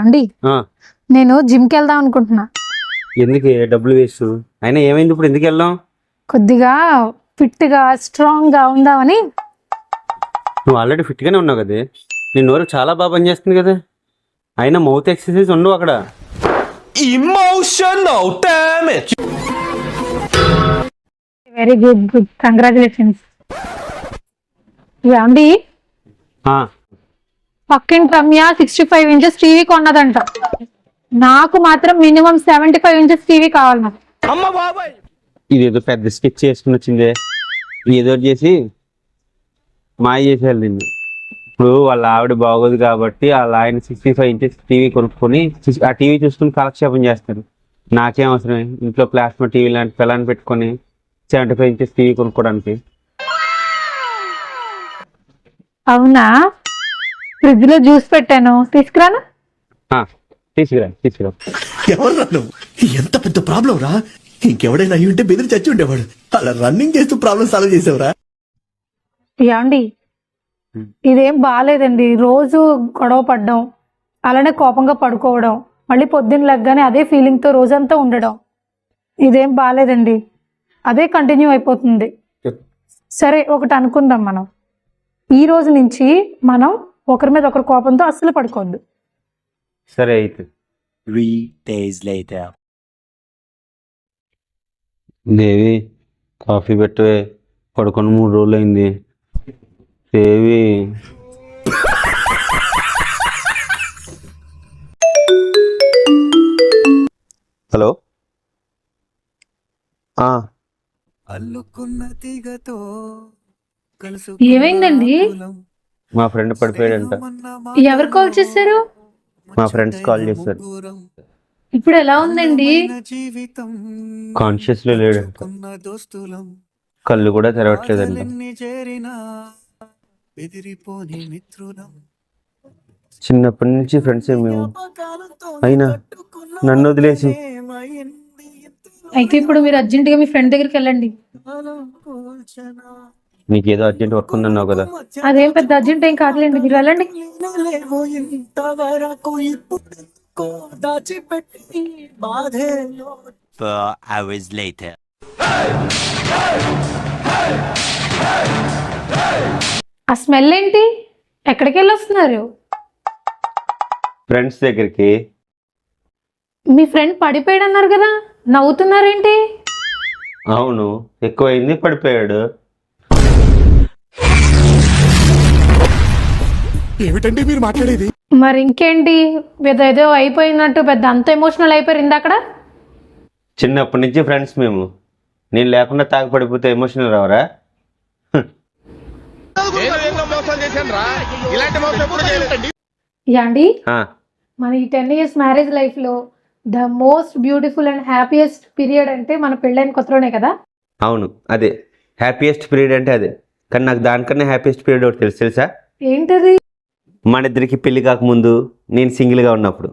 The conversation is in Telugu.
అండి నేను జిమ్ కి వెళ్దాం అనుకుంటున్నా. ఎందుకు డబ్బులు వేస్ట్? అయినా ఏమైంది ఇప్పుడు? ఎందుకు వెళ్దాం? కొద్దిగా ఫిట్ గా స్ట్రాంగ్ గా ఉందామని. నువ్వు ఆల్రెడీ ఫిట్ గానే ఉన్నావు కదా, నీ నోరు చాలా బాగా పనిచేస్తుంది కదా. అయినా మౌత్ ఎక్సర్సైజ్ ఉండవు అక్కడ. Emotional damage. Very good good, congratulations. అండి పక్కింటి రమ్య 65 ఇంచెస్ టీవీ కొన్నదంట. నాకు మాత్రం మినిమం 75 ఇంచెస్ టీవీ కావాలి. నాకు ఇదేదో పెద్ద స్కెచ్ చేసుకుని వచ్చిందే, ఏదో చేసి మాయ చేసేయాలి నిన్ను. ఇప్పుడు వాళ్ళ ఆవిడ బాగోదు కాబట్టి వాళ్ళ ఆయన 65 ఇంచెస్ టీవీ కొనుక్కొని ఆ టీవీ చూసుకుని కాలక్షేపం చేస్తారు. నాకేం అవసరం ఇంట్లో ప్లాస్మా టీవీ లాంటి పిల్లని పెట్టుకొని 75 ఇంచెస్ టీవీ కొనుక్కోవడానికి? అవునా, ఫ్రిడ్జ్ లో జ్యూస్ పెట్టాను, తీసుకురాను? తీసుకురా. ఎవరు నువ్వు? ఎంత పెద్ద ప్రాబ్లం రా. ఇంకెవడైనా అయ్యి ఉంటే బెదిరి చచ్చి ఉండేవాడు. అలా రన్నింగ్ చేస్తూ ప్రాబ్లం సాల్వ్ చేసావురా. అండి ఇదేం బాగాలేదండి. రోజు గొడవ పడ్డం, అలానే కోపంగా పడుకోవడం, మళ్ళీ పొద్దున్న లెగ్గానే అదే ఫీలింగ్ తో రోజంతా ఉండడం, ఇదేం బాగాలేదండి. అదే కంటిన్యూ అయిపోతుంది. సరే ఒకటి అనుకుందాం, మనం ఈ రోజు నుంచి మనం ఒకరి మీద ఒకరి కోపంతో అస్సలు పడుకోవద్దు. సరే అయితే. 3 days later. దేవి కాఫీ పెట్టవే, పడుకొని 3 రోజులు అయింది. దేవి హలో. ఏమైందండి? మా ఫ్రెండ్ పడిపోయాడంట. ఎవరు కాల్ చేశారు? మా ఫ్రెండ్స్ కాల్ చేశారు. ఇప్పుడు ఎలా ఉందండి? కాన్షియస్ లో లేడంట, కళ్ళు కూడా తెరవట్లేదంట. చిన్నప్పటి నుంచి ఫ్రెండ్స్ మేము, అయినా నన్ను వదిలేసి. అయితే ఇప్పుడు మీరు అర్జెంట్ గా మీ ఫ్రెండ్ దగ్గరికి వెళ్ళండి. నీకేదో అర్జెంట్ వర్క్ ఉందన్నావు కదా. అదేం పెద్ద అర్జెంట్ ఏం కాదులేండి, మీరు వెళ్ళండి. Four hours later. ఆ స్మెల్ ఏంటి? ఎక్కడికి వెళ్ళి వస్తున్నారు? ఫ్రెండ్స్ దగ్గరికి. మీ ఫ్రెండ్ పడిపోయాడు అన్నారు కదా, నవ్వుతున్నారేంటి? అవును, ఎక్కువైంది, పడిపోయాడు. ఏమిటండి మీరు మాట్లాడేది? మరి ఇంకేంటి, ఏదో అయిపోయినట్టు పెద్ద అంత ఎమోషనల్ అయిపోయారు ఇందాకడ. చిన్నప్పటి నుంచి ఫ్రెండ్స్ మేము, నేను లేకుండా తాగి పడిపోతే ఎమోషనల్ రావరా? యాండి మన ఈ 10 years మ్యారేజ్ లైఫ్ లో the most beautiful and happiest period అంటే మన పెళ్ళైన కొత్తలోనే కదా. అవును, అదే హ్యాపీయెస్ట్ పీరియడ్ అంటే అదే. కానీ నాకు దానికన్నా హ్యాపీయెస్ట్ పీరియడ్ ఒకటి తెలుసా? ఏంటది? మన ఇద్దరికి పెళ్లి కాకముందు నేను సింగిల్గా ఉన్నప్పుడు.